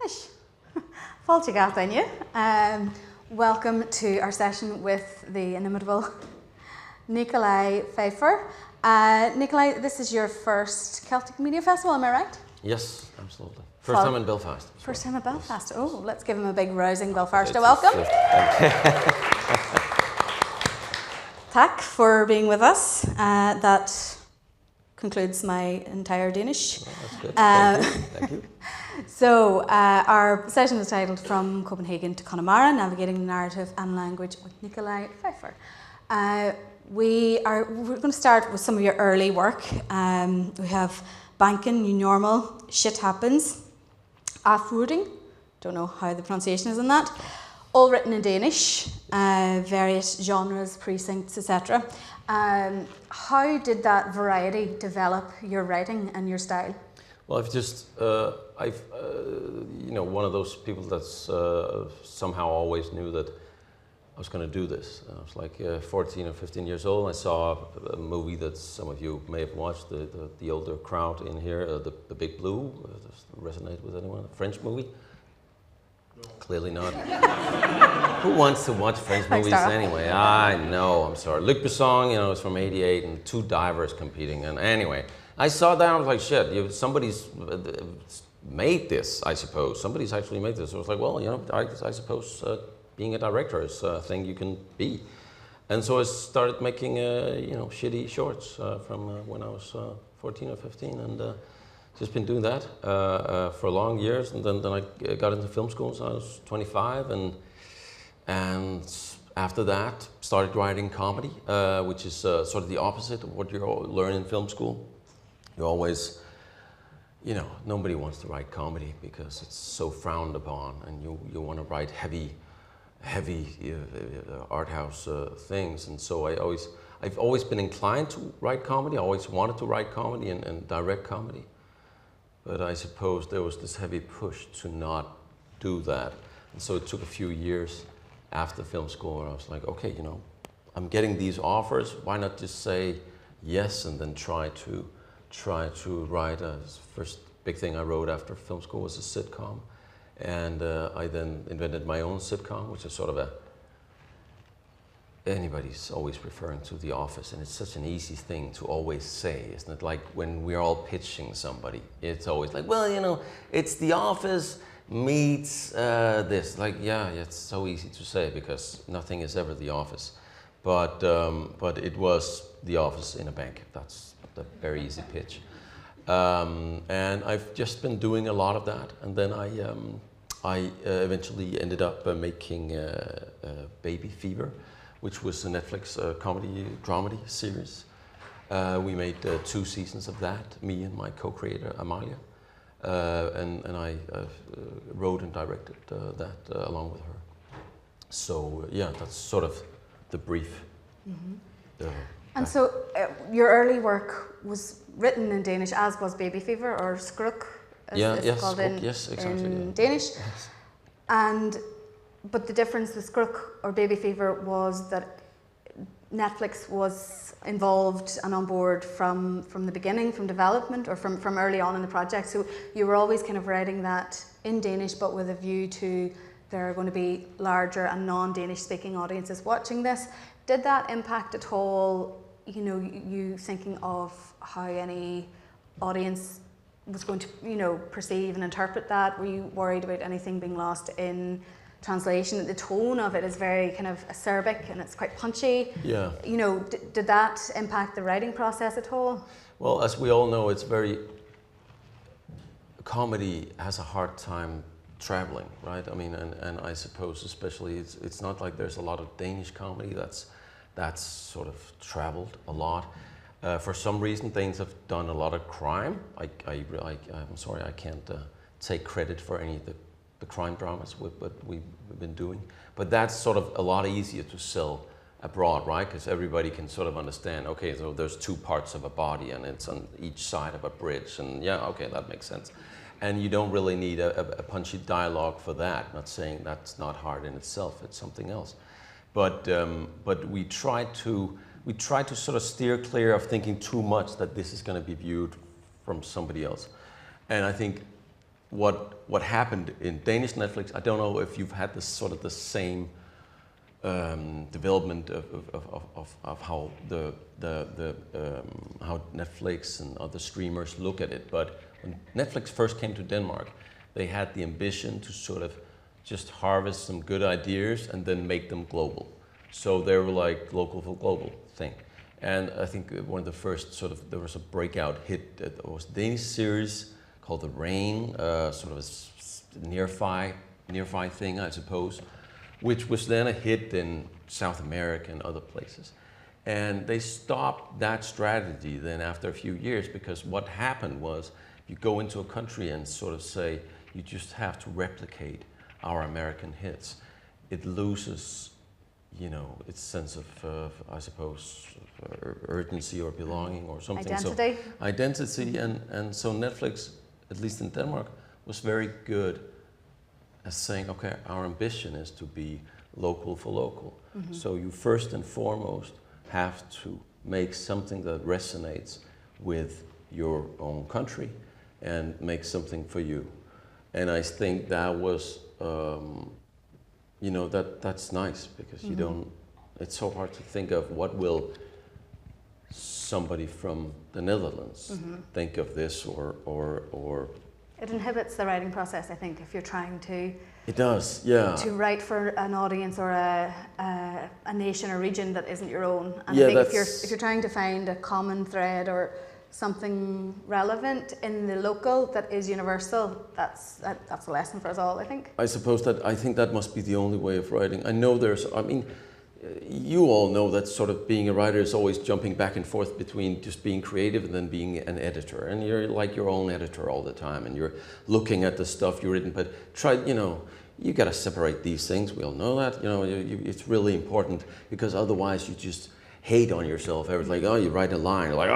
Nice. Fáilte gach dainne. Welcome to our session with the inimitable Nikolaj Feifer. Nikolaj, this is your first Celtic Media Festival, am I right? Yes, absolutely. First time in Belfast. First time in Belfast. Yes. Oh, let's give him a big rousing Belfast welcome. Tack for being with us. That concludes my entire Danish. Well, that's good. Thank you. So our session is titled From Copenhagen to Connemara, Navigating Narrative and Language with Nikolaj Feifer. We're going to start with some of your early work. We have Banken, New Normal, Shit Happens, Afvoering, don't know how the pronunciation is on that, all written in Danish, various genres, precincts, etc. How did that variety develop your writing and your style? Well, one of those people that's somehow always knew that I was going to do this. I was like 14 or 15 years old. I saw a movie that some of you may have watched, the older crowd in here, the Big Blue. Does it resonate with anyone? A French movie? No. Clearly not. Who wants to watch French movies anyway? I know, I'm sorry. Luc Besson, it's from '88 and two divers competing. And anyway, I saw that and I was like, shit, somebody's made this, I suppose. Somebody's actually made this. So I was like, well, I suppose being a director is a thing you can be. And so I started making, shitty shorts from when I was 14 or 15, and just been doing that for long years. And then I got into film school, so I was 25, and after that started writing comedy, which is sort of the opposite of what you learn in film school. You always, nobody wants to write comedy because it's so frowned upon, and you want to write heavy art house things. And so I've always been inclined to write comedy. I always wanted to write comedy and direct comedy. But I suppose there was this heavy push to not do that. And so it took a few years after film school where I was like, okay, I'm getting these offers. Why not just say yes and then try to write. First big thing I wrote after film school was a sitcom. And I then invented my own sitcom, which is sort of anybody's always referring to The Office, and it's such an easy thing to always say, isn't it? Like when we're all pitching somebody, it's always like, well, it's The Office meets this. Like, yeah, it's so easy to say because nothing is ever The Office. But it was The Office in a bank. That's the very easy pitch. And I've just been doing a lot of that, and then I eventually ended up making Baby Fever, which was a Netflix comedy dramedy series. We made 2 seasons of that, me and my co-creator Amalia, and I wrote and directed that along with her. So yeah, that's sort of the brief. Mm-hmm. And so your early work was written in Danish, as was Baby Fever, or Skruk, as it's called in Danish. Yes. But the difference with Skruk or Baby Fever was that Netflix was involved and on board from the beginning, from development, or from early on in the project. So you were always kind of writing that in Danish, but with a view to there are going to be larger and non-Danish speaking audiences watching this. Did that impact at all, you thinking of how any audience was going to, perceive and interpret that? Were you worried about anything being lost in translation? The tone of it is very kind of acerbic and it's quite punchy. Yeah. Did that impact the writing process at all? Well, as we all know, comedy has a hard time traveling, right? I mean, and I suppose especially it's not like there's a lot of Danish comedy that's sort of traveled a lot. For some reason, Danes have done a lot of crime. I'm sorry, I can't take credit for any of the crime dramas that we've been doing. But that's sort of a lot easier to sell abroad, right? Because everybody can sort of understand, okay, so there's 2 parts of a body and it's on each side of a bridge. And yeah, okay, that makes sense. And you don't really need a punchy dialogue for that. Not saying that's not hard in itself, it's something else. But we try to sort of steer clear of thinking too much that this is going to be viewed from somebody else. And I think what happened in Danish Netflix. I don't know if you've had this sort of the same development of how how Netflix and other streamers look at it. But when Netflix first came to Denmark, they had the ambition to sort of just harvest some good ideas and then make them global. So they were like local for global thing. And I think one of the first there was a breakout hit that was a Danish series called The Rain, sort of a near-fi thing, I suppose, which was then a hit in South America and other places. And they stopped that strategy then after a few years, because what happened was you go into a country and sort of say, you just have to replicate our American hits. It loses, its sense of, I suppose, urgency or belonging or something. Identity. So, identity, and so Netflix, at least in Denmark, was very good as saying, okay, our ambition is to be local for local. Mm-hmm. So you first and foremost have to make something that resonates with your own country and make something for you. And I think that was, that's nice, because you don't, it's so hard to think of what will somebody from the Netherlands think of this or It inhibits the writing process, I think, if you're trying to... It does, yeah. To write for an audience or a nation or region that isn't your own. And yeah, I think if you're trying to find a common thread or something relevant in the local that is universal, that's a lesson for us all, I think. I think that must be the only way of writing. I know you all know that sort of being a writer is always jumping back and forth between just being creative and then being an editor. And you're like your own editor all the time, and you're looking at the stuff you've written, but you got to separate these things. We all know that. It's really important, because otherwise you just hate on yourself. It's like, you write a line, you're like,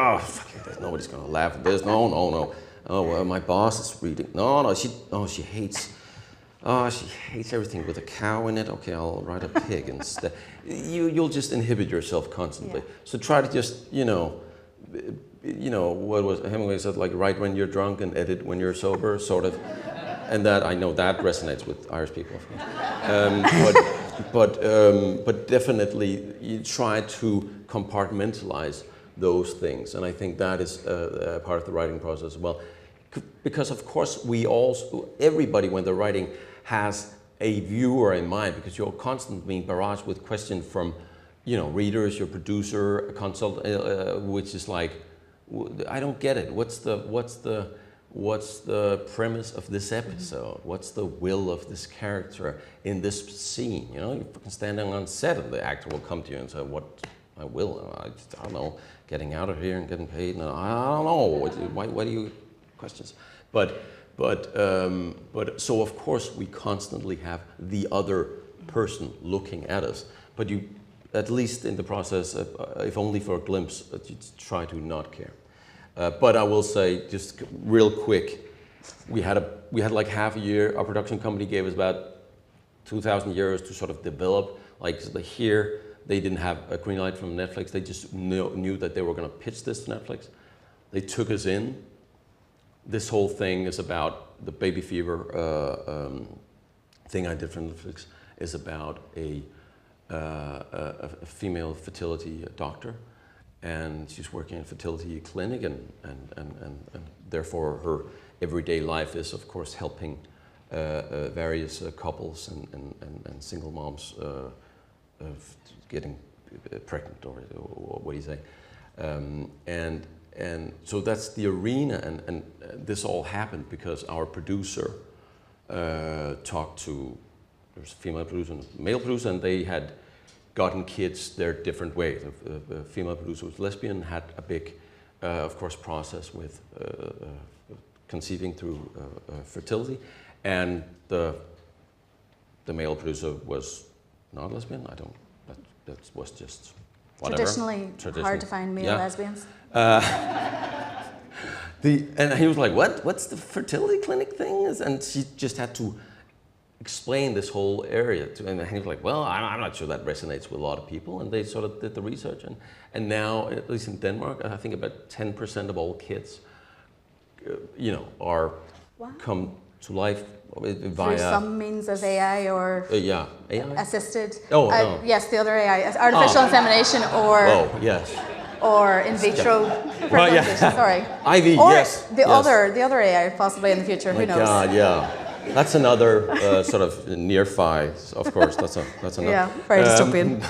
nobody's going to laugh at this. No. Oh, well, my boss is reading. She hates... she hates everything with a cow in it. Okay, I'll write a pig instead. You'll just inhibit yourself constantly. Yeah. So try to just, what was Hemingway said, like, write when you're drunk and edit when you're sober, sort of. And that, I know that resonates with Irish people, of course. But definitely you try to compartmentalize those things. And I think that is a part of the writing process as well. Because of course everybody, when they're writing, has a viewer in mind, because you're constantly being barraged with questions from, readers, your producer, a consultant, which is like, I don't get it. What's the premise of this episode? What's the will of this character in this scene? You're standing on set, and the actor will come to you and say, "What I will? I don't know. Getting out of here and getting paid. No, I don't know. Why do you?" Questions, but so of course we constantly have the other person looking at us. But you, at least in the process, if only for a glimpse, you try to not care. But I will say, just real quick, we had like half a year. Our production company gave us about 2,000 euros to sort of develop. Like here, they didn't have a green light from Netflix. They just knew that they were going to pitch this to Netflix. They took us in. This whole thing is about the baby fever thing I did for Netflix. Is about a female fertility doctor, and she's working in a fertility clinic, and therefore her everyday life is, of course, helping various couples and single moms of getting pregnant, or what do you say, and so that's the arena, and this all happened because our producer talked to, there's a female producer and a male producer, and they had gotten kids their different ways. The female producer was lesbian, had a big, of course, process with conceiving through fertility, and the male producer was not lesbian. That was just whatever. Traditionally hard to find male lesbians. And he was like, what's the fertility clinic thing? And she just had to explain this whole area to, and he was like, well, I'm not sure that resonates with a lot of people. And they sort of did the research, and now, at least in Denmark, I think about 10% of all kids, are to life Through via some means of AI or AI assisted. Oh, no. Yes, the other AI, artificial insemination yes. or in vitro fertilization. Sorry. IV, or yes. the other AI possibly in the future. Who knows? God, yeah. That's another sort of near-fi, of course. That's another. Yeah, very dystopian.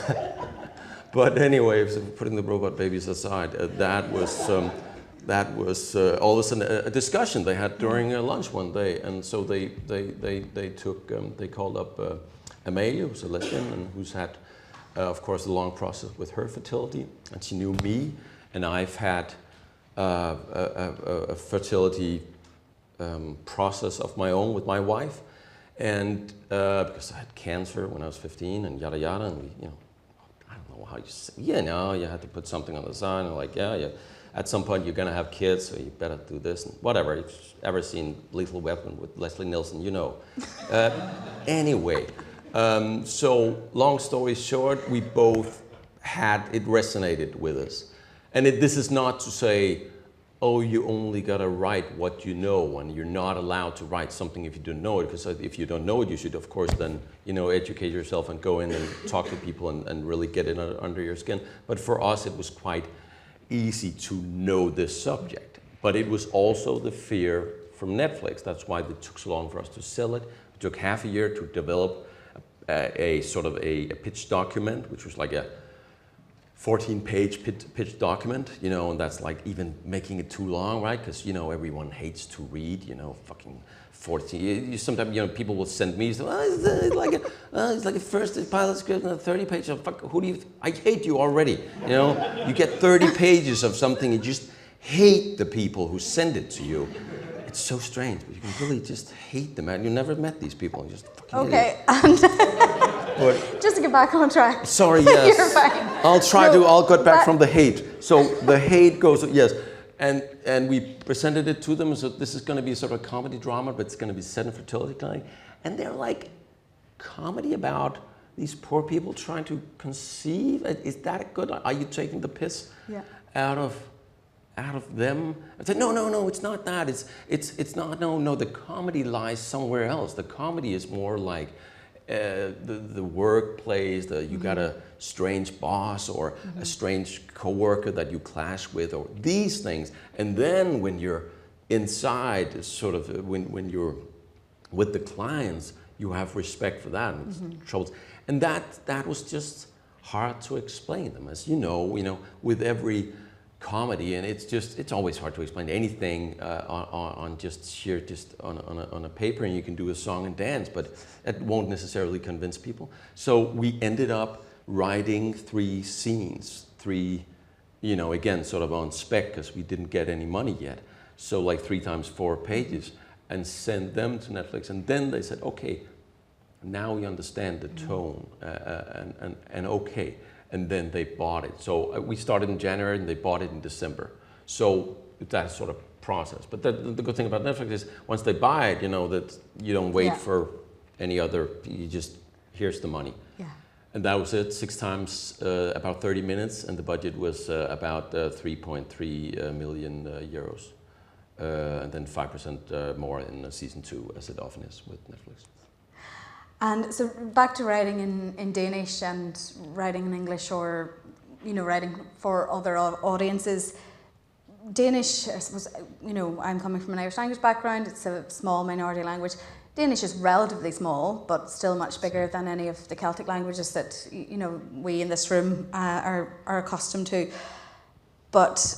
But anyway, so putting the robot babies aside, that was all of a sudden a discussion they had during lunch one day, and so they called up Céim Eile, who's a lesbian and who's had, of course, a long process with her fertility, and she knew me, and I've had a fertility process of my own with my wife, and because I had cancer when I was 15 and yada yada, and we, I don't know how you say, you had to put something on the side, and like, at some point you're gonna have kids, so you better do this, and whatever. If you've ever seen Lethal Weapon with Leslie Nielsen, you know. Anyway, so long story short, we both had, it resonated with us. And this is not to say, oh, you only gotta write what you know, and you're not allowed to write something if you don't know it, because if you don't know it, you should, of course, then, educate yourself and go in and talk to people and really get it under your skin. But for us, it was quite easy to know this subject. But it was also the fear from Netflix. That's why it took so long for us to sell it. It took half a year to develop a sort of a pitch document, which was like a 14-page pitch document, and that's like even making it too long, right? Because, everyone hates to read, fucking 40. Sometimes, people will send me, it's like a first pilot script and a 30-page. Fuck, I hate you already, You get 30 pages of something, you just hate the people who send it to you. It's so strange, but you can really just hate them, and you never met these people. You just fucking hate But just to get back on track. Sorry, yes. You're fine. I'll get back from the hate. So the hate goes, yes. And we presented it to them, so this is going to be sort of a comedy drama, but it's going to be set in fertility clinic. And they're like, comedy about these poor people trying to conceive? Is that good? Are you taking the piss out of them? I said, no, it's not that. It's not, no, the comedy lies somewhere else. The comedy is more like the workplace, you got a strange boss or a strange coworker that you clash with, or these things. And then when you're inside, sort of when you're with the clients, you have respect for that and troubles. And that was just hard to explain them, as you know, with every comedy, and it's always hard to explain anything on a paper, and you can do a song and dance, but it won't necessarily convince people. So we ended up writing 3 scenes, again, sort of on spec, because we didn't get any money yet. So like 3 times 4 pages, and send them to Netflix, and then they said, okay, now we understand the tone, and okay. And then they bought it. So we started in January and they bought it in December. So that sort of process. But the good thing about Netflix is once they buy it, that you don't wait for any other, you just, here's the money. Yeah. And that was it, 6 times, about 30 minutes, and the budget was about 3.3 million euros. And then 5% more in season 2, as it often is with Netflix. And so back to writing in Danish and writing in English, or writing for other audiences. Danish, I suppose, I'm coming from an Irish language background. It's a small minority language. Danish is relatively small, but still much bigger than any of the Celtic languages that we in this room are accustomed to. But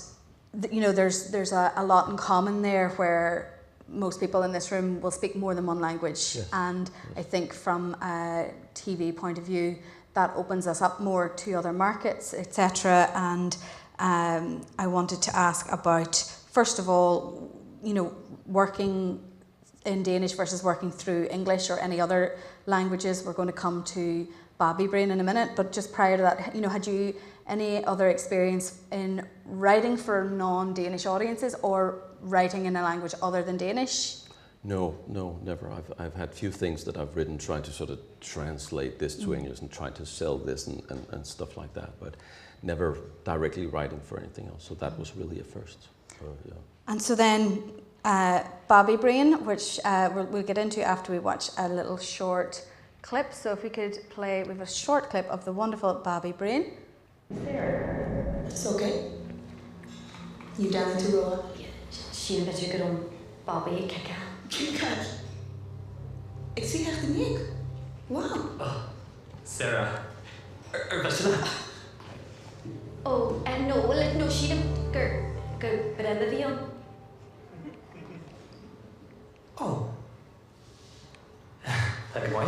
there's a lot in common there, where most people in this room will speak more than one language. Yes. And I think from a TV point of view, that opens us up more to other markets, etc. And I wanted to ask about, first of all, working in Danish versus working through English or any other languages. We're going to come to Babaí Brain in a minute, but just prior to that, had you any other experience in writing for non-Danish audiences, or writing in a language other than Danish? No, never. I've had few things that I've written trying to sort of translate this to English and try to sell this and stuff like that, but never directly writing for anything else. So that was really a first. Yeah. And so then, Babaí Brain, which we'll get into after we watch a little short clip. So if we could play, we have a short clip of the wonderful Babaí Brain. There. It's okay. You down to roll? Yeah, Sheena bet je om Babaí kika. Kika. Ik zie echt een nik. Wow. Oh, Sarah. Wat is dat? Oh, en no, Sheena, gur bremmen. Oh. Lekker mooi.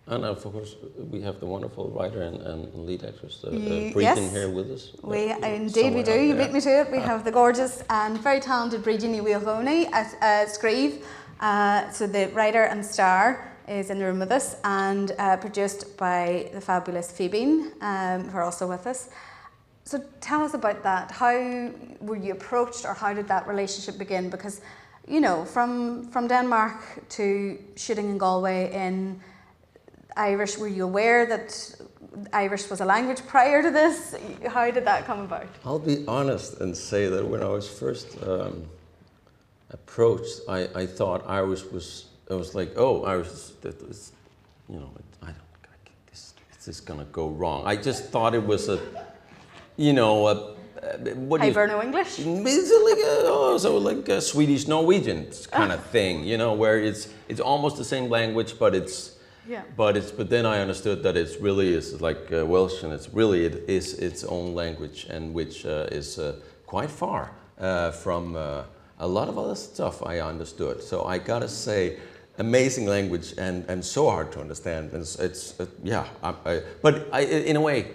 And of course, we have the wonderful writer and lead actress, Yes. Brígin, here with us. Indeed we do, you beat me to it. We have the gorgeous and very talented Brígin Ní Chearnaigh at Skruk. So the writer and star is in the room with us, and produced by the fabulous Phoebe, who are also with us. So tell us about that. How were you approached, or how did that relationship begin? Because, you know, from Denmark to shooting in Galway in Irish, were you aware that Irish was a language prior to this? How did that come about? I'll be honest and say that when I was first approached, I thought Irish was, I was like, oh, Irish, is, you know, this is gonna go wrong. I just thought it was a, you know, what do you... No English? It's like a Swedish Norwegian kind of thing, you know, where it's almost the same language, but it's... Yeah. But then I understood that it's really is like Welsh, and it is its own language, and which is quite far from a lot of other stuff I understood. So I gotta say, amazing language and so hard to understand. It's yeah. In a way,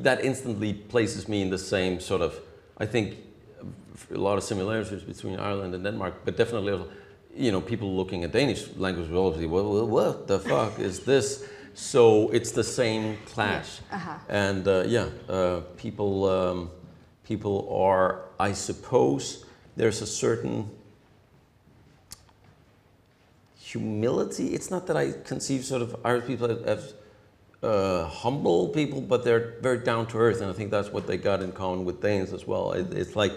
that instantly places me in the same sort of. I think a lot of similarities between Ireland and Denmark, but definitely. You know, people looking at Danish language will obviously, well, what the fuck is this? So it's the same clash, and people are, I suppose, there's a certain humility. It's not that I conceive sort of Irish people as humble people, but they're very down to earth, and I think that's what they got in common with Danes as well. It's like.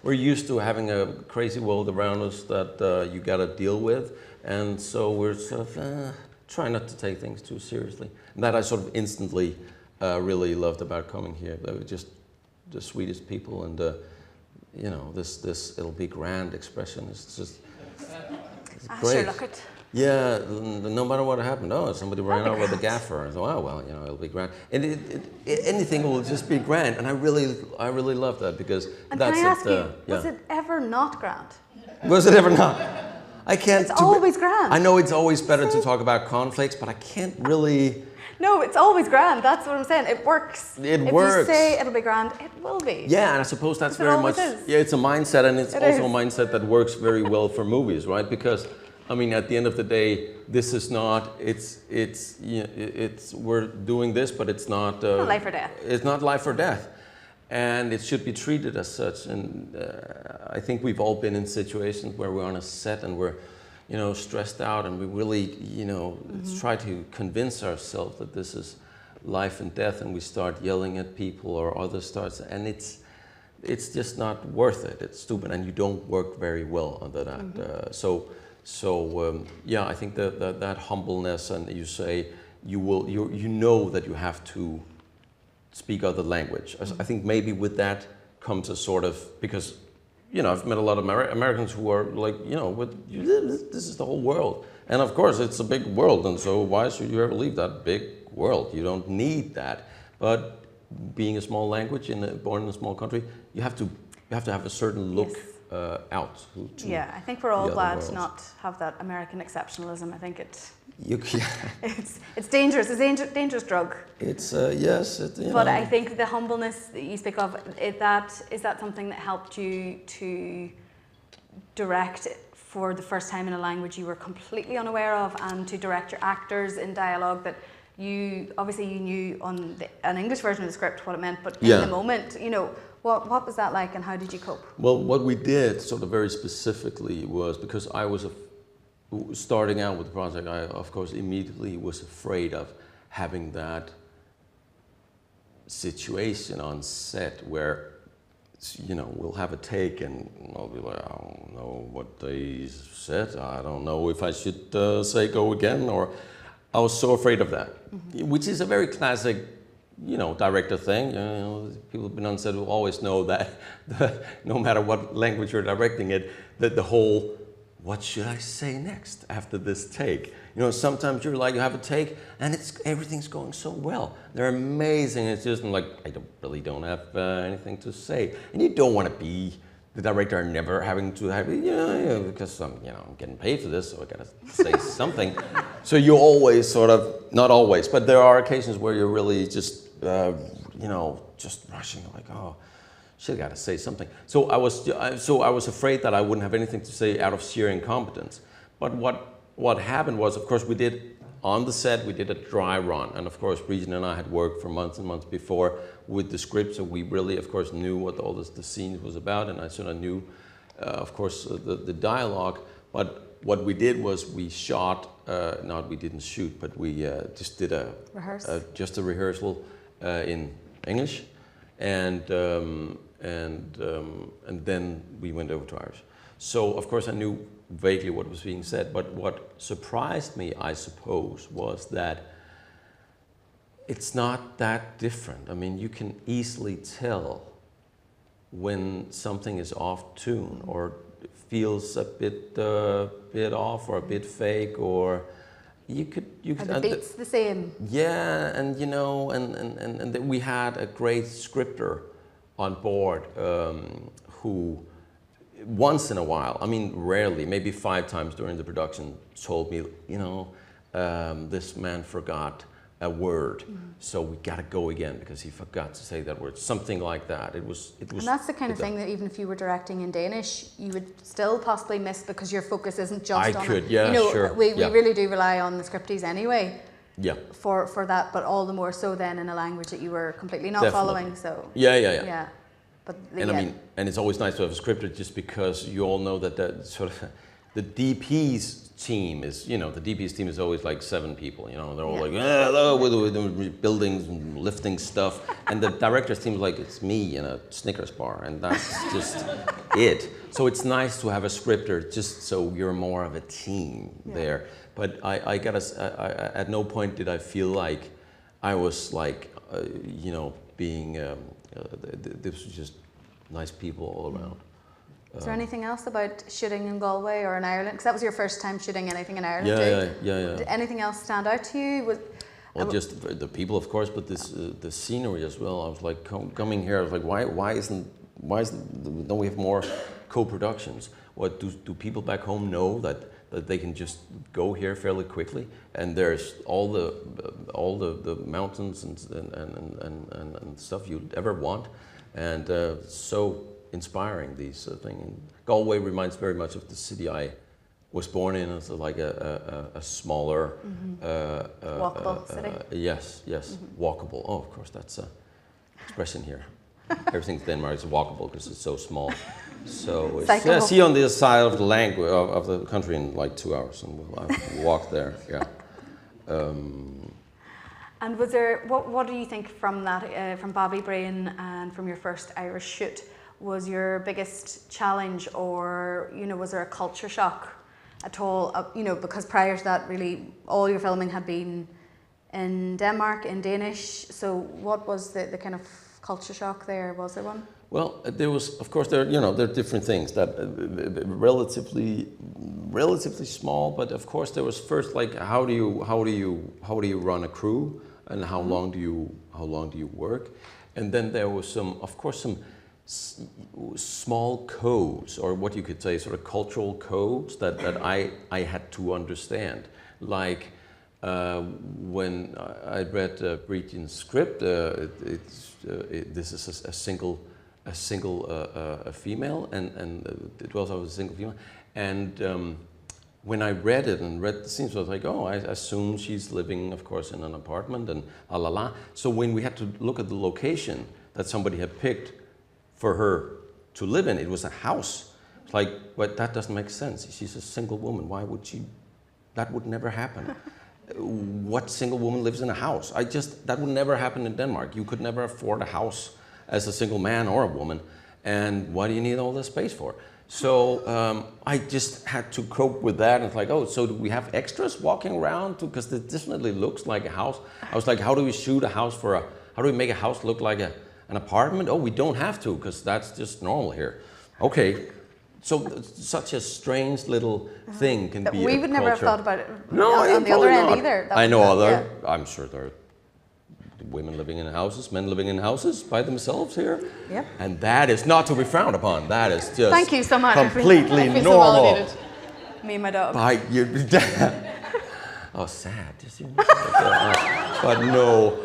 We're used to having a crazy world around us that you got to deal with, and so we're sort of trying not to take things too seriously. And that I sort of instantly really loved about coming here. They were just the sweetest people, and you know, this it'll be grand expression. It's just it's great. Sure, look it. Yeah, no matter what happened, somebody ran out with a gaffer. I thought, oh well, you know, it'll be grand. And anything will just be grand, and I really love that because and that's can I ask it. You, was it ever not grand? Was it ever not? I can't. It's always grand. I know it's always better to talk about cornflakes, but I can't really. No, it's always grand. That's what I'm saying. It works. It if works. If you say it'll be grand, it will be. Yeah, and I suppose that's very much. Is. Yeah, it's a mindset, and it's also a mindset that works very well for movies, right? Because. I mean, at the end of the day, this is not. It's. We're doing this, but it's not. Not life or death. It's not life or death, and it should be treated as such. And I think we've all been in situations where we're on a set and we're, you know, stressed out, and we really, you know, try to convince ourselves that this is life and death, and we start yelling at people or others starts, and it's just not worth it. It's stupid, and you don't work very well under that. So yeah, I think that humbleness, and you say you know that you have to speak other language. I think maybe with that comes a sort of, because you know, I've met a lot of Americans who are like, you know, this is the whole world, and of course it's a big world, and so why should you ever leave that big world? You don't need that. But being a small language born in a small country, you have to have a certain look. Yes. Out. Yeah, I think we're all glad to not have that American exceptionalism. I think it's dangerous. It's a dangerous drug. It's yes. But I think the humbleness that you speak of, is that something that helped you to direct for the first time in a language you were completely unaware of, and to direct your actors in dialogue that you knew on an English version of the script what it meant, but in the moment, you know. What was that like, and how did you cope? Well, what we did sort of very specifically was, because I was starting out with the project, I of course immediately was afraid of having that situation on set where, you know, we'll have a take and I'll be like, I don't know what they said. I don't know if I should say go again, or I was so afraid of that, which is a very classic, you know, director thing. You know, people who've been on set will always know that no matter what language you're directing it, that the whole, what should I say next after this take? You know, sometimes you're like, you have a take and everything's going so well. They're amazing. It's just like, I really don't have anything to say. And you don't want to be the director never having to have, because I'm getting paid for this, so I gotta say something. So you always sort of, not always, but there are occasions where you're really just, just rushing, like, oh, shit, I gotta say something. So I was afraid that I wouldn't have anything to say out of sheer incompetence. But what happened was, of course, on the set, we did a dry run. And of course, Regina and I had worked for months and months before with the script. So we really, of course, knew what all the scene was about. And I sort of knew, of course, the dialogue. But what we did was we shot, we didn't shoot, but we just did a rehearsal in English. And then we went over to Irish. So, of course, I knew vaguely what was being said, but what surprised me, I suppose, was that it's not that different. I mean, you can easily tell when something is off tune or feels a bit off or a bit fake, or you could. Are the beats the same? Yeah, and we had a great scripter on board who, once in a while, I mean rarely, maybe 5 times during the production, told me, this man forgot a word, so we gotta go again because he forgot to say that word, something like that. It was. And that's the kind of thing that even if you were directing in Danish, you would still possibly miss because your focus isn't just on it. Yeah, sure. We really do rely on the scripties anyway. Yeah. For that, but all the more so then in a language that you were completely not following. So. Yeah. But and it's always nice to have a scripter, just because you all know that sort of the DP's team is, the DP's team is always like 7 people, they're all like, hello, with buildings and lifting stuff. And the director's team is like, it's me in a Snickers bar, and that's just it. So it's nice to have a scripter, just so you're more of a team there. But I at no point did I feel like I was like, being, this was just nice people all around. Is there anything else about shooting in Galway or in Ireland? Because that was your first time shooting anything in Ireland, Yeah. Did anything else stand out to you? Well, just the people, of course, but the scenery as well. I was like, coming here, I was like, why don't we have more co-productions? What do people back home know that they can just go here fairly quickly? And there's all the mountains and stuff you'd ever want, and so inspiring, these things. And Galway reminds very much of the city I was born in. It's like a smaller, walkable city. Yes, walkable. Oh, of course, that's an expression here. Everything's Denmark is walkable because it's so small. So see you on the other side of the language of the country in like 2 hours, and we'll walk there. Yeah. And was there what do you think from that from Babaí Brain and from your first Irish shoot was your biggest challenge, or was there a culture shock at all? Because prior to that, really all your filming had been in Denmark in Danish. So what was the kind of culture shock there? Was there one? Well, there was, of course, there are different things that relatively small, but of course there was first, like, how do you run a crew, and how long do you work, and then there was some small codes, or what you could say, sort of cultural codes that I had to understand, like. When I read Bridgen's script, this is a single female, and it was a single female. And when I read it and read the scenes, I was like, oh, I assume she's living, of course, in an apartment and la la. So when we had to look at the location that somebody had picked for her to live in, it was a house. It's like, but that doesn't make sense. She's a single woman. Why would she? That would never happen. what single woman lives in a house? That would never happen in Denmark. You could never afford a house as a single man or a woman. And what do you need all this space for? So I just had to cope with that. And it's like, oh, so do we have extras walking around? Because it definitely looks like a house. I was like, how do we shoot a house how do we make a house look like an apartment? Oh, we don't have to, because that's just normal here. Okay. So such a strange little thing can be. We a would never have culture. thought about it No, on the other end not. either. I know I'm sure there are women living in houses, men living in houses by themselves here. Yep. And that is not to be frowned upon. That is just Thank you so much. completely I feel normal. So validated. Me and my dog. Oh, sad. Just, but no.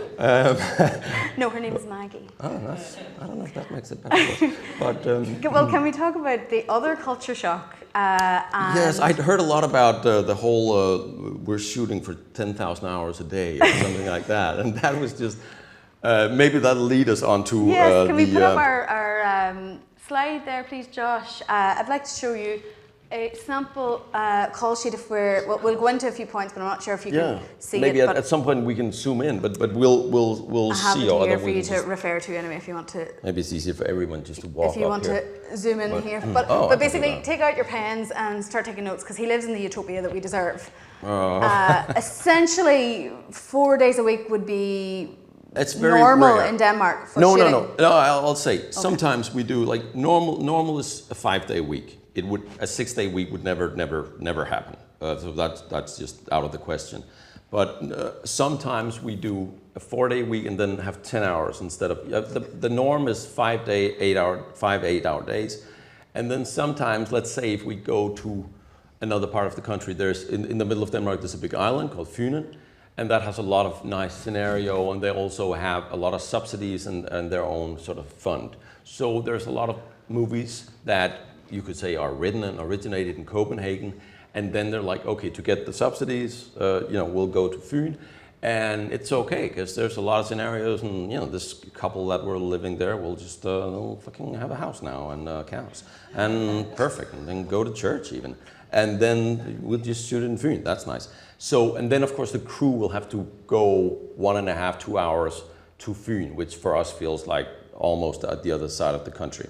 No, her name is Maggie. Oh, I don't know if that makes it better. But well, can we talk about the other culture shock? Yes, I'd heard a lot about the whole we're shooting for 10,000 hours a day or something like that, and that was just maybe that'll lead us on to yes. Can we put up our slide there, please, Josh? I'd like to show you a sample call sheet if we'll go into a few points, but I'm not sure if you can see maybe it. Maybe at some point we can zoom in, but we'll I have see. it here for you to refer to anyway if you want to. Maybe it's easier for everyone just to walk if you up want here. to zoom in here. But I basically, take out your pens and start taking notes, because he lives in the utopia that we deserve. Essentially, 4 days a week would be it's very normal rare. In Denmark. For No, shooting. no. I'll say sometimes we do like normal is a 5-day week. A 6-day week would never happen. So that's just out of the question. But sometimes we do a 4-day week and then have 10 hours instead of the norm is 5 8-hour days. And then sometimes, let's say if we go to another part of the country, there's in the middle of Denmark there's a big island called Fyn, and that has a lot of nice scenario, and they also have a lot of subsidies and their own sort of fund. So there's a lot of movies that you could say are written and originated in Copenhagen, and then they're like, okay, to get the subsidies, we'll go to Fyn, and it's okay because there's a lot of scenarios, and this couple that were living there will just they'll fucking have a house now and cows, and perfect, and then go to church even, and then we'll just shoot it in Fyn. That's nice. So, and then of course the crew will have to go 1.5 2 hours to Fyn, which for us feels like almost at the other side of the country.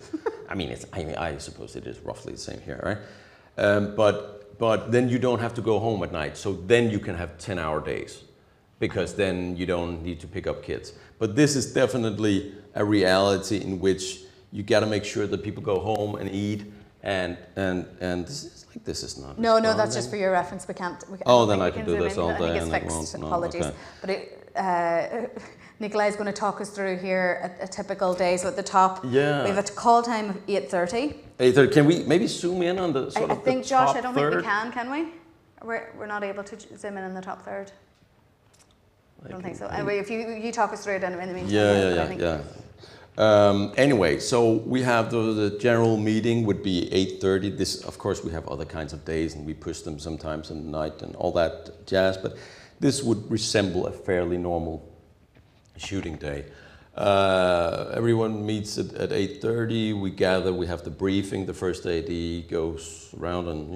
I suppose it is roughly the same here, right? But then you don't have to go home at night, so then you can have 10-hour days, because then you don't need to pick up kids. But this is definitely a reality in which you got to make sure that people go home and eat, and this is not. No, that's just for your reference. We can't. Then I can do this all day. I think it's fixed. Apologies, okay. But Nikolaj is going to talk us through here a typical day. So at the top, we have a call time of 8:30. 8:30. Can we maybe zoom in on the sort I of think, the Josh, top I don't third? think we can we? We're not able to zoom in the top third. I don't think so. Anyway, if you talk us through it in the meantime. Yeah. Anyway, so we have the general meeting would be 8:30. This, of course, we have other kinds of days, and we push them sometimes in the night and all that jazz. But this would resemble a fairly normal shooting day. Everyone meets at 8:30. We gather. We have the briefing. The first AD goes around and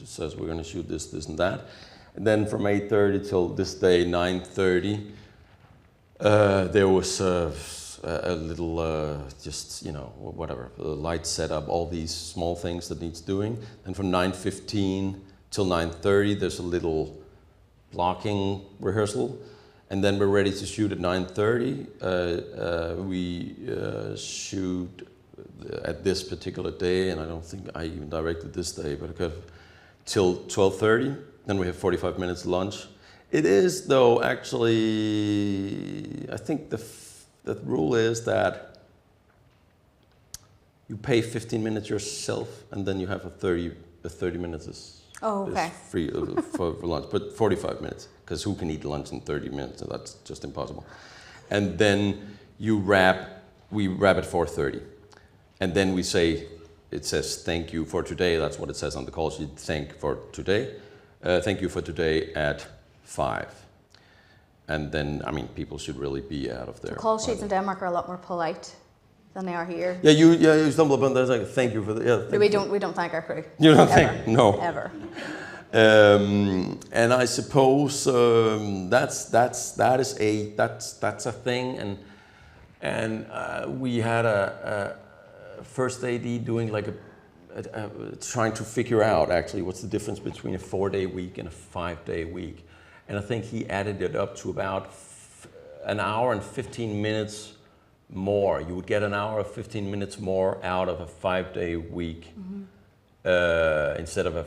says we're going to shoot this, and that. And then from 8:30 till this day 9:30, there was a little whatever, the light setup, all these small things that needs doing. And from 9:15 till 9:30, there's a little blocking rehearsal. And then we're ready to shoot at 9:30. We shoot at this particular day, and I don't think I even directed this day, but I got till 12:30. Then we have 45 minutes lunch. It is, though, actually, I think the rule is that you pay 15 minutes yourself, and then you have a 30 minutes is free for lunch, but 45 minutes. Because who can eat lunch in 30 minutes? So that's just impossible. And then we wrap at 4:30. And then it says thank you for today. That's what it says on the call sheet, thank you for today at 5. And then, people should really be out of there. The call sheets in Denmark are a lot more polite than they are here. Yeah, you stumble upon there's like thank you for the We don't thank our crew. You don't thank? No. Ever. And I suppose that's a thing. And we had a first AD doing like trying to figure out actually what's the difference between a 4-day week and a 5-day week. And I think he added it up to about an hour and 15 minutes more. You would get an hour of 15 minutes more out of a 5-day week instead of a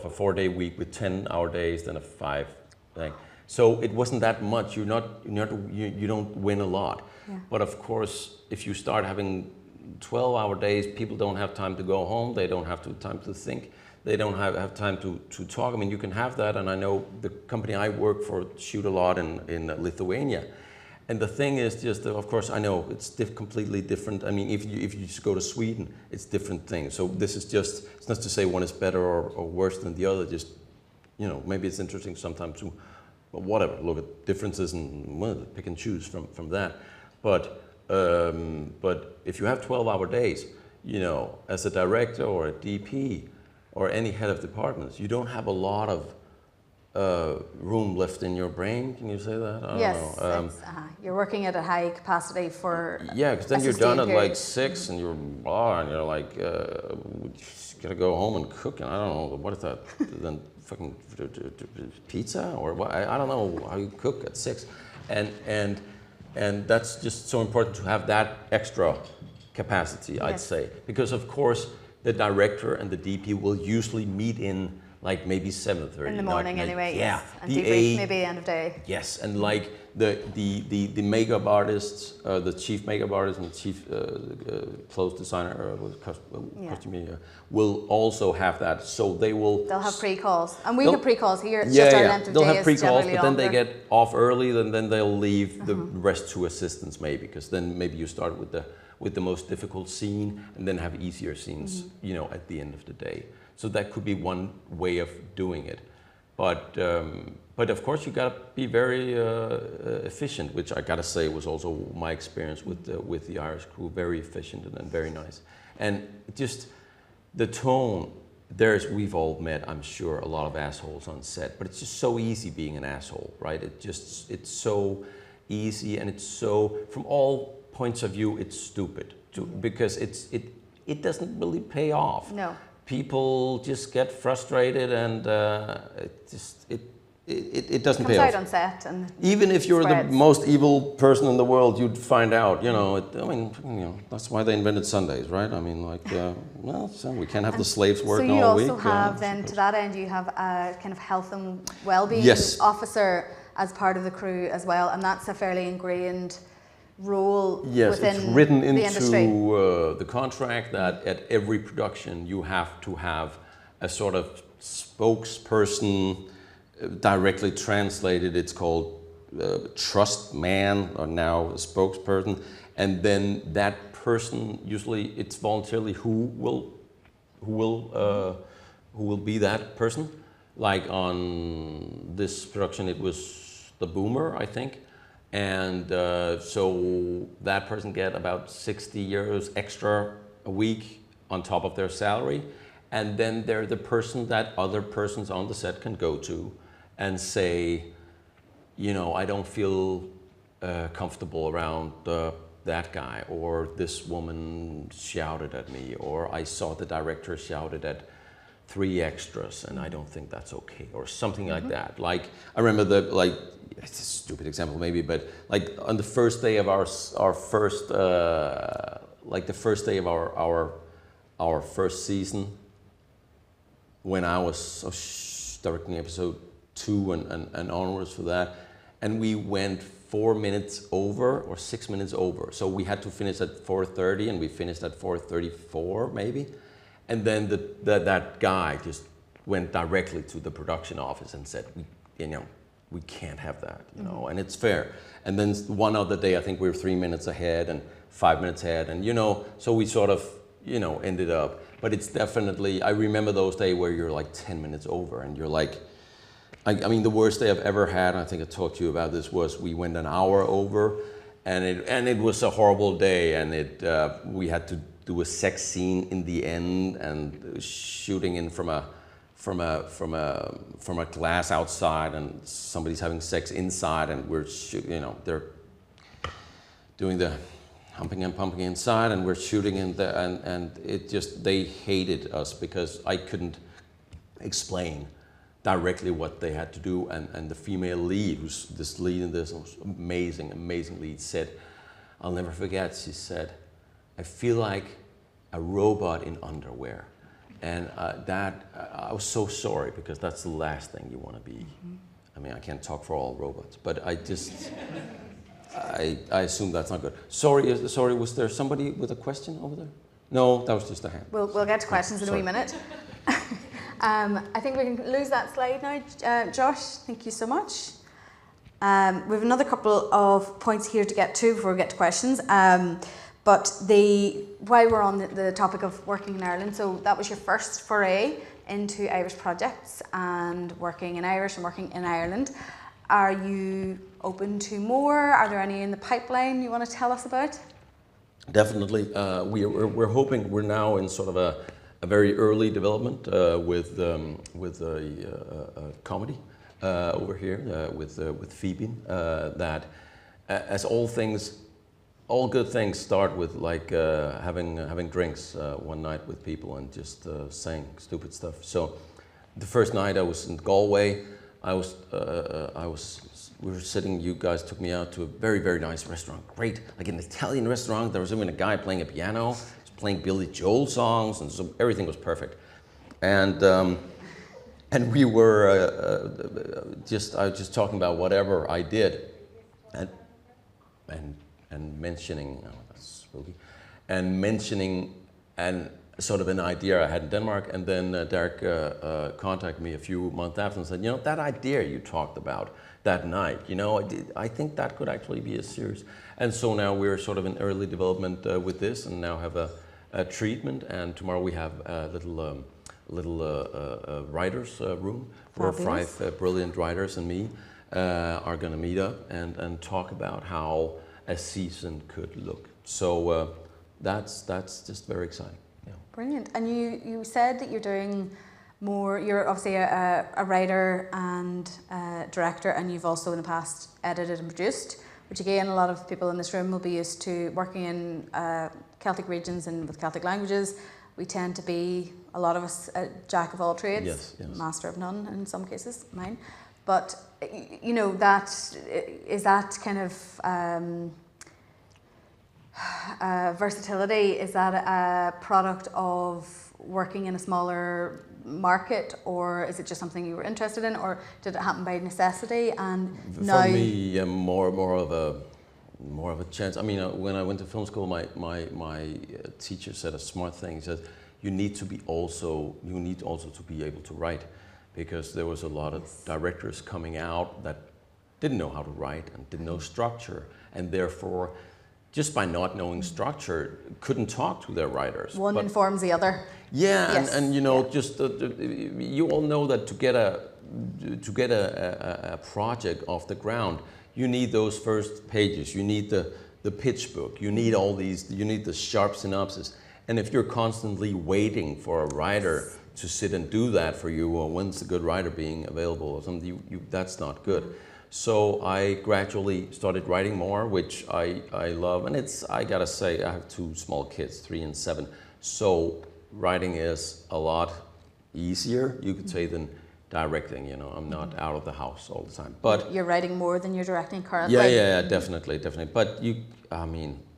4-day week with 10-hour days than a 5 thing. So it wasn't that much. You don't win a lot. Yeah. But of course, if you start having 12-hour days, people don't have time to go home. They don't have time to think. They don't have time to talk. I mean, you can have that, and I know the company I work for shoot a lot in Lithuania. And the thing is just, of course, I know it's completely different. I mean, if you just go to Sweden, it's different things. So this is just, it's not to say one is better or worse than the other. Just, maybe it's interesting sometimes to, whatever, look at differences and pick and choose from that. But if you have 12-hour days, as a director or a DP or any head of departments, you don't have a lot of room left in your brain. Can you say that? I don't know. You're working at a high capacity for because then you're done at like 6 and you're like, gotta go home and cook. And I don't know, what is that? Then fucking pizza or what? I don't know how you cook at 6. And that's just so important to have that extra capacity, I'd say. Because of course, the director and the DP will usually meet in like maybe 7:30. In the morning anyway, yeah. yes. And debrief maybe end of day. Yes, and like the makeup artists, the chief makeup artist and the chief clothes designer, costumier, will also have that. So they'll have pre-calls. And we have pre-calls here. It's just our length of they'll day have pre-calls, but then they longer. get off early, then they'll leave the rest to assistants maybe, because then maybe you start with the most difficult scene and then have easier scenes, at the end of the day. So that could be one way of doing it. But of course you gotta be very efficient, which I gotta say was also my experience with the Irish crew. Very efficient and very nice. And just the tone, we've all met, I'm sure, a lot of assholes on set, but it's just so easy being an asshole, right? It's so easy, and it's so, from all points of view, it's stupid because it doesn't really pay off. No. People just get frustrated, and it doesn't pay off. Comes out on set, and even if you're spreads. the most evil person in the world, you'd find out. That's why they invented Sundays, right? I mean, like, so we can't have the slaves working all week. So you also have then, to that end, you have a kind of health and well-being officer as part of the crew as well, and that's a fairly ingrained role within it's written the into industry. The contract that at every production you have to have a sort of spokesperson, directly translated, it's called trust man, or now a spokesperson, and then that person, usually it's voluntarily, who will be that person. Like on this production, it was the Boomer, I think. And so that person get about 60 euros extra a week on top of their salary. And then they're the person that other persons on the set can go to and say, I don't feel comfortable around that guy, or this woman shouted at me, or I saw the director shouted at 3 extras and I don't think that's okay, or something like that. Like, I remember it's a stupid example maybe, but like on the first day of our first, the first day of our first season, when I was directing episode 2 and onwards for that, and we went 4 minutes over or 6 minutes over. So we had to finish at 4:30 and we finished at 4:34 maybe. And then that guy just went directly to the production office and said, we can't have that, and it's fair. And then one other day, I think we were 3 minutes ahead and 5 minutes ahead, and so we sort of, ended up. But it's definitely, I remember those days where you're like 10 minutes over, and you're like, I mean, the worst day I've ever had, and I think I talked to you about this, was we went an hour over, and it was a horrible day, and we had to do a sex scene in the end, and shooting in from from a glass outside, and somebody's having sex inside, and we're they're doing the humping and pumping inside, and we're shooting in there, and it just, they hated us because I couldn't explain directly what they had to do, and the female lead, who's this lead in this, was amazing lead, said, I'll never forget, she said, I feel like a robot in underwear. And I was so sorry, because that's the last thing you want to be. I mean, I can't talk for all robots, but I just, I assume that's not good. Sorry, was there somebody with a question over there? No, that was just a hand. We'll get to questions in a wee minute. I think we can lose that slide now, Josh. Thank you so much. We have another couple of points here to get to before we get to questions. But while we're on the topic of working in Ireland, so that was your first foray into Irish projects and working in Irish and working in Ireland. Are you open to more? Are there any in the pipeline you want to tell us about? Definitely. We're hoping, we're now in sort of a very early development with a comedy over here with Phoebe, that as all good things start with like having drinks one night with people and just saying stupid stuff. So the first night I was in Galway, we were sitting, you guys took me out to a very, very nice restaurant, great, like an Italian restaurant. There was even a guy playing a piano, playing Billy Joel songs, and so everything was perfect. And we were I was just talking about whatever I did, and mentioning, oh, that's spooky, and mentioning and sort of an idea I had in Denmark, and then Derek contacted me a few months after and said, that idea you talked about that night, I think that could actually be a series. And so now we're sort of in early development with this, and now have a treatment, and tomorrow we have a little writers room where 5 brilliant writers and me are going to meet up and talk about how a season could look. So that's just very exciting. Yeah. Brilliant. And you said that you're doing more, you're obviously a writer and director, and you've also in the past edited and produced, which again, a lot of people in this room will be used to working in Celtic regions and with Celtic languages. We tend to be, a lot of us, a jack of all trades, yes. Master of none in some cases, mine. But, that is that kind of versatility, is that a product of working in a smaller market, or is it just something you were interested in, or did it happen by necessity? And now, for me, more of a chance. I mean, when I went to film school, my teacher said a smart thing. He said, you need also to be able to write, because there was a lot of directors coming out that didn't know how to write and didn't know structure, and therefore, just by not knowing structure, couldn't talk to their writers. One informs the other. Yeah, yes. and just you all know that to get a project off the ground, you need those first pages, you need the pitch book, you need all these, you need the sharp synopsis. And if you're constantly waiting for a writer to sit and do that for you, or when's the good writer being available or something, that's not good. So I gradually started writing more, which I love. And I gotta say, I have 2 small kids, 3 and 7. So writing is a lot easier, you could say, than directing. I'm not out of the house all the time. But you're writing more than you're directing currently? Yeah, definitely. But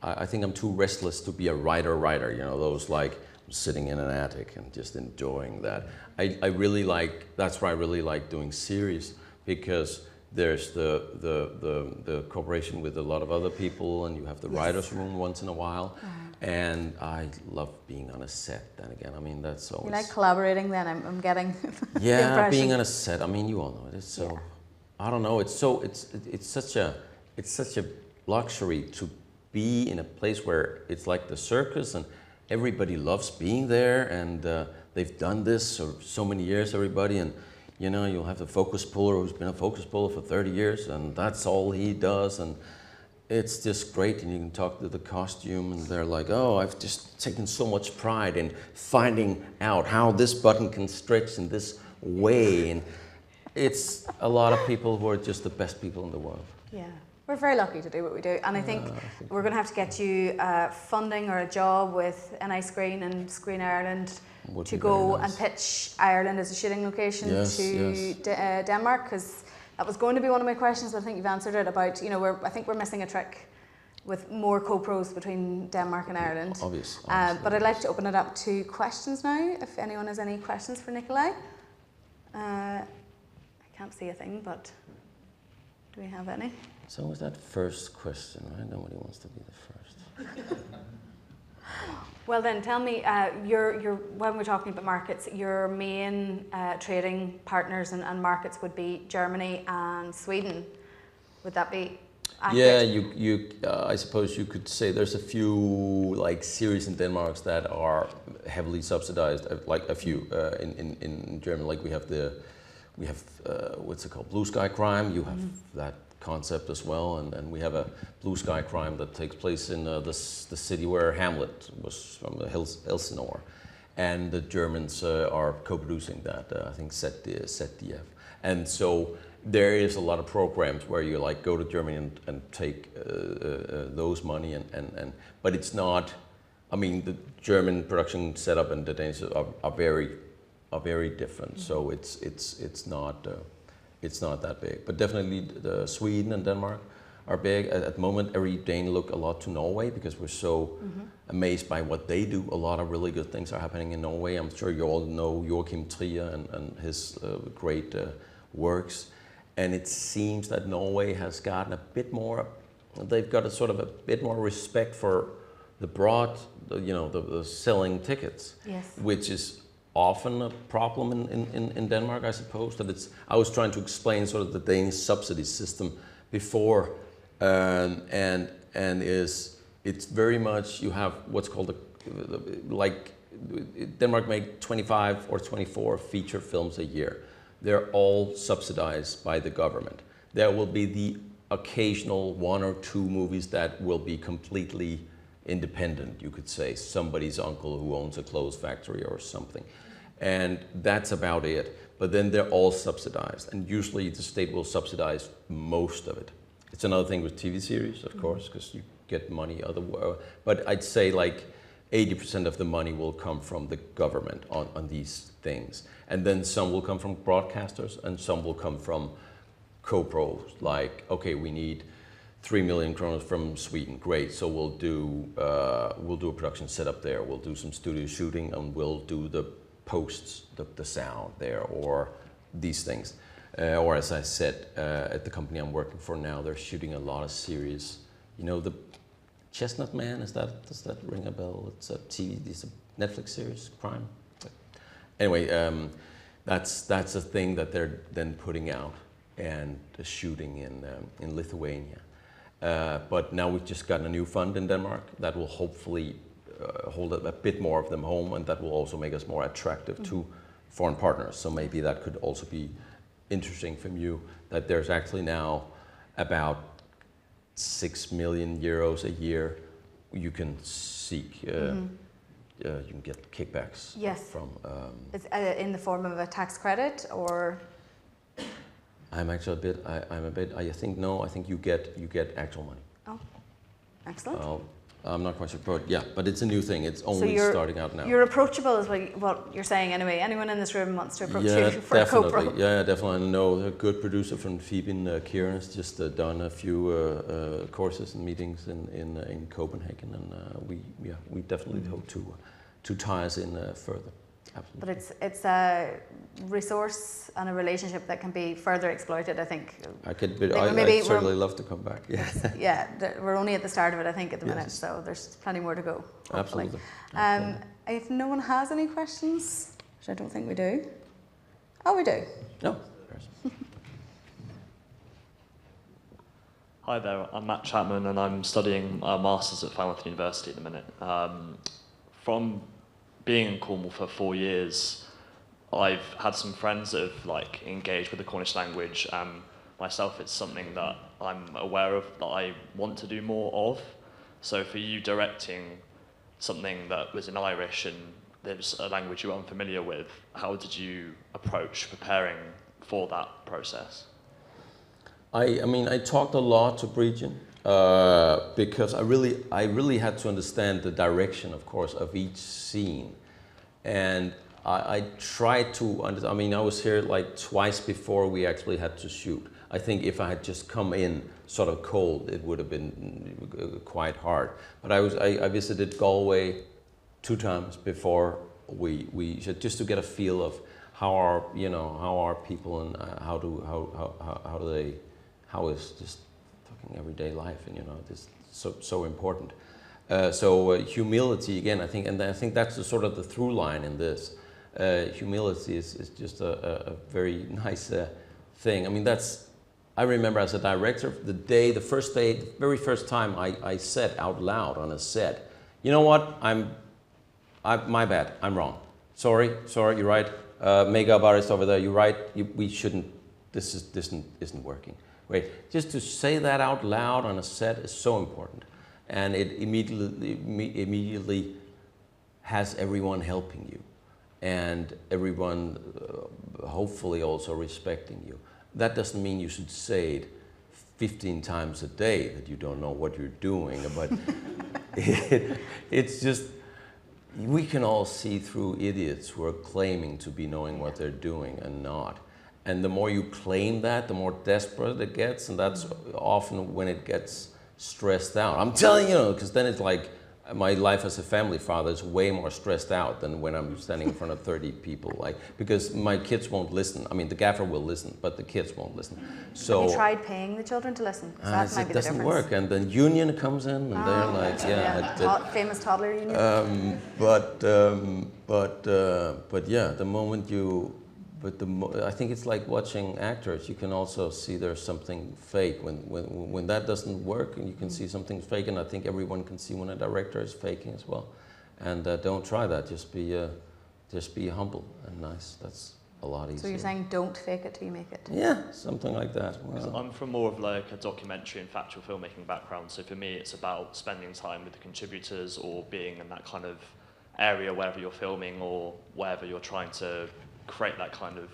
I think I'm too restless to be a writer. Those like sitting in an attic and just enjoying that. I really like, that's why I really like doing series, because there's the cooperation with a lot of other people, and you have the writer's room once in a while. And I love being on a set then again. I mean, that's always... You like collaborating then, I'm getting the yeah, impression. being on a set, I mean, you all know it. It's so, I don't know, it's such a luxury to be in a place where it's like the circus and everybody loves being there, and they've done this for so many years, everybody, and you'll have the focus puller who's been a focus puller for 30 years, and that's all he does, and it's just great. And you can talk to the costume, and they're like, oh, I've just taken so much pride in finding out how this button can stretch and this way. And it's a lot of people who are just the best people in the world. Yeah. We're very lucky to do what we do, and I think we're going to have to get you funding or a job with NI Screen and Screen Ireland to go and pitch Ireland as a shooting location to Denmark, because that was going to be one of my questions, but I think you've answered it about, you know, I think we're missing a trick with more co-pros between Denmark and Ireland. Obviously. But I'd like to open it up to questions now, if anyone has any questions for Nikolaj. I can't see a thing, but do we have any? So was that first question, right? Nobody wants to be the first. Well then, tell me, when we're talking about markets, your main trading partners and markets would be Germany and Sweden. Would that be accurate? Yeah, I suppose you could say there's a few like series in Denmark that are heavily subsidized, like a few in Germany. Like we have what's it called, Blue Sky Crime. You have that concept as well, and we have a Blue Sky Crime that takes place in the city where Hamlet was from, Elsinore, and the Germans are co-producing that. I think ZDF, and so there is a lot of programs where you like go to Germany and take those money but it's not. I mean, the German production setup and the Danish are very different. So it's not. It's not that big, but definitely Sweden and Denmark are big. At the moment, every Dane look a lot to Norway because we're so amazed by what they do. A lot of really good things are happening in Norway. I'm sure you all know Joachim Trier and his great works. And it seems that Norway has gotten a bit more, they've got a sort of a bit more respect for the broad, the selling tickets, which is often a problem in Denmark, I suppose. I was trying to explain sort of the Danish subsidy system before, it's very much, you have what's called like Denmark made 25 or 24 feature films a year. They're all subsidized by the government. There will be the occasional one or two movies that will be completely independent, you could say, somebody's uncle who owns a clothes factory or something. And that's about it. But then they're all subsidized. And usually the state will subsidize most of it. It's another thing with TV series, of course, because you get money otherwise. But I'd say like 80% of the money will come from the government on these things. And then some will come from broadcasters and some will come from co-pros. Like, okay, we need 3 million kroner from Sweden. Great, so we'll do a production setup there. We'll do some studio shooting and we'll do the posts, the sound there, or these things. Or as I said, at the company I'm working for now, they're shooting a lot of series. You know, the Chestnut Man, does that ring a bell? It's a Netflix series, crime. Anyway, that's a thing that they're then putting out and shooting in Lithuania. But now we've just gotten a new fund in Denmark that will hopefully hold a bit more of them home, and that will also make us more attractive to foreign partners. So maybe that could also be interesting from you, that there's actually now about 6 million euros a year you can seek. You can get kickbacks from. It's in the form of a tax credit, or? I'm actually a bit. I think you get actual money. Oh, excellent. I'm not quite sure, but it's a new thing. It's only starting out now. You're approachable, is what you're saying anyway. Anyone in this room wants to approach you for a co-pro. Yeah, definitely. I know a good producer from Phoebe Kieran has just done a few courses and meetings in Copenhagen, and we definitely hope to tie us in further. Absolutely. But it's a resource and a relationship that can be further exploited, I think. I'd certainly love to come back. Yeah, we're only at the start of it, I think, at the minute, so there's plenty more to go. Hopefully. Absolutely. If no one has any questions, which I don't think we do. Oh, we do. No. Hi there, I'm Matt Chapman and I'm studying a Masters at Falmouth University at the minute. From being in Cornwall for 4 years, I've had some friends that have engaged with the Cornish language, and myself it's something that I'm aware of that I want to do more of. So for you directing something that was in Irish and there's a language you're unfamiliar with, how did you approach preparing for that process? I mean, I talked a lot to Bridget because I really had to understand the direction, of course, of each scene, and I tried to understand. I mean, I was here like twice before we actually had to shoot. I think if I had just come in sort of cold, it would have been quite hard. But I visited Galway 2 times before we just to get a feel of how are people and how is just fucking everyday life, and this so important. So humility again, I think that's the sort of the through line in this. Humility is just a very nice thing. I mean, I remember as a director, the very first time I said out loud on a set, you know what, my bad, I'm wrong. Sorry, you're right. Makeup artist over there, you're right. We shouldn't. This isn't working. Wait, just to say that out loud on a set is so important, and it immediately has everyone helping you, and everyone hopefully also respecting you. That doesn't mean you should say it 15 times a day that you don't know what you're doing, but it's just, we can all see through idiots who are claiming to be knowing what they're doing and not. And the more you claim that, the more desperate it gets, and that's often when it gets stressed out. I'm telling you, because then it's like, my life as a family father is way more stressed out than when I'm standing in front of 30 people, because my kids won't listen. I mean, the gaffer will listen, but the kids won't listen. So have you tried paying the children to listen? That might be the difference. It doesn't work, and then union comes in, and they're like, famous toddler union. But yeah, the moment you. I think it's like watching actors. You can also see there's something fake when that doesn't work, and you can see something fake. And I think everyone can see when a director is faking as well. And don't try that. Just be humble and nice. That's a lot easier. So you're saying don't fake it till you make it? Yeah, something like that. Well, I'm from more of like a documentary and factual filmmaking background. So for me, it's about spending time with the contributors or being in that kind of area wherever you're filming or wherever you're trying to create that kind of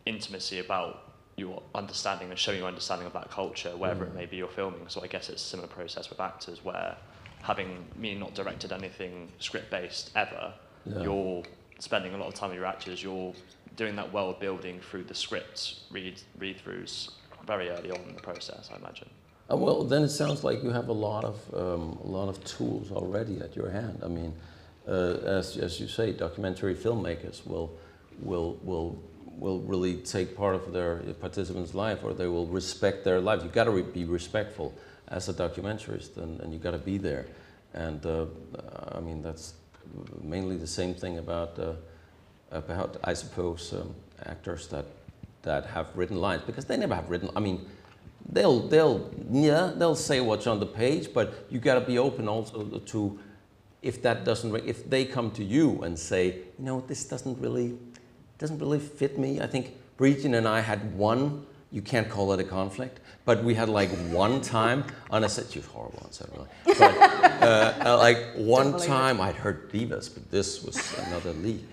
intimacy about your understanding and showing your understanding of that culture, wherever it may be you're filming. So I guess it's a similar process with actors where, having me not directed anything script-based ever, you're spending a lot of time with your actors, you're doing that world building through the script read-throughs very early on in the process, I imagine. Well, then it sounds like you have a lot of tools already at your hand. I mean, as you say, documentary filmmakers will really take part of their participants' life, or they will respect their life. You've got to be respectful as a documentarist, and you've got to be there. And I mean, that's mainly the same thing about I suppose, actors that have written lines, because they never have written. I mean, they'll say what's on the page, but you got to be open also to, if that doesn't, if they come to you and say, this doesn't really fit me. I think Bridget and I had one, you can't call it a conflict, but we had like one time on a set. She was horrible on set, really. But like one time, I'd heard divas, but this was another lead.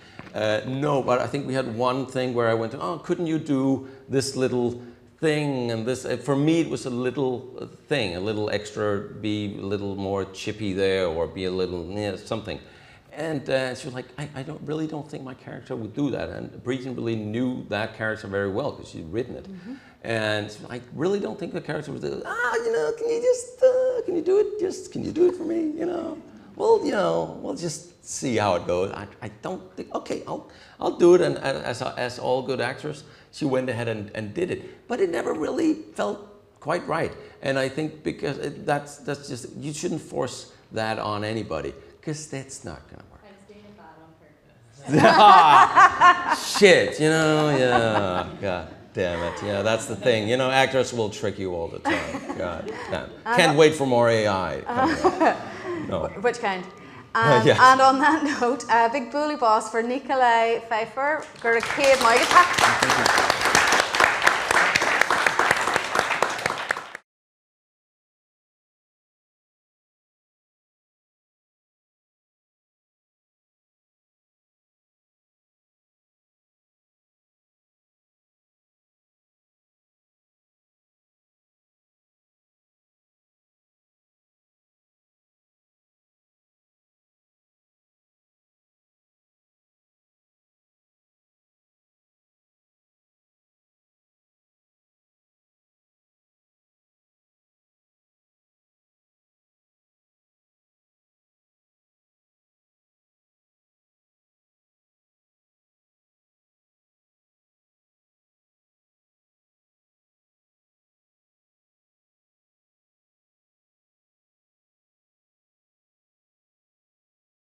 No, but I think we had one thing where I went, couldn't you do this little thing and this? For me, it was a little thing, a little extra, be a little more chippy there, or be a little something. And she was like, I really don't think my character would do that. And Bridget really knew that character very well because she'd written it. Mm-hmm. And she was like, I really don't think the character would do it. Can you just, can you do it? Can you do it for me? Well, we'll just see how it goes. I don't think, okay, I'll do it. And as all good actors, she went ahead and did it. But it never really felt quite right. And I think because that's just, you shouldn't force that on anybody, because that's not going to work. I was doing it bad on purpose. Shit, yeah, God damn it. Yeah, that's the thing. Actors will trick you all the time. God damn. Can't wait for more AI. No. Which kind? Yes. And on that note, big bully boss for Nikolaj Feifer. Gur a céad maigad.